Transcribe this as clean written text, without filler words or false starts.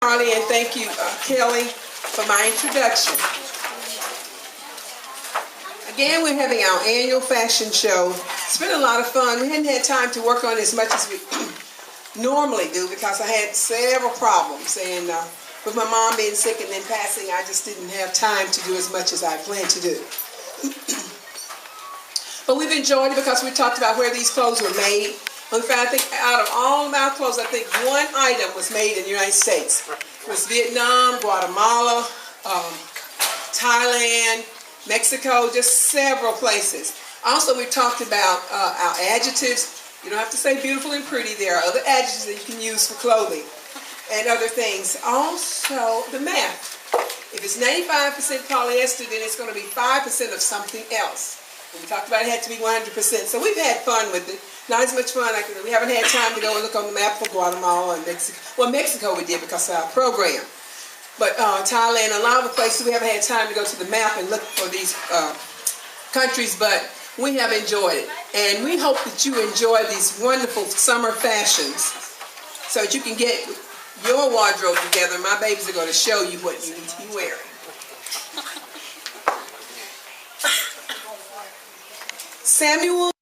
Charlie, and thank you, Kelly, for my introduction. Again, we're having our annual fashion show. It's been a lot of fun. We hadn't had time to work on it as much as we normally do because I had several problems. And with my mom being sick and then passing, I just didn't have time to do as much as I planned to do. But we've enjoyed it because we talked about where these clothes were made. In fact, I think out of all of our clothes, I think one item was made in the United States. It was Vietnam, Guatemala, Thailand, Mexico, just several places. Also, we talked about our adjectives. You don't have to say beautiful and pretty. There are other adjectives that you can use for clothing and other things. Also, the math. If it's 95% polyester, then it's going to be 5% of something else. And we talked about it had to be 100%. So we've had fun with it. Not as much fun. We haven't had time to go and look on the map for Guatemala and Mexico. Well, Mexico we did because of our program. But Thailand, a lot of the places we haven't had time to go to the map and look for these countries, but we have enjoyed it. And we hope that you enjoy these wonderful summer fashions so that you can get your wardrobe together. My babies are going to show you what you need to be wearing. Samuel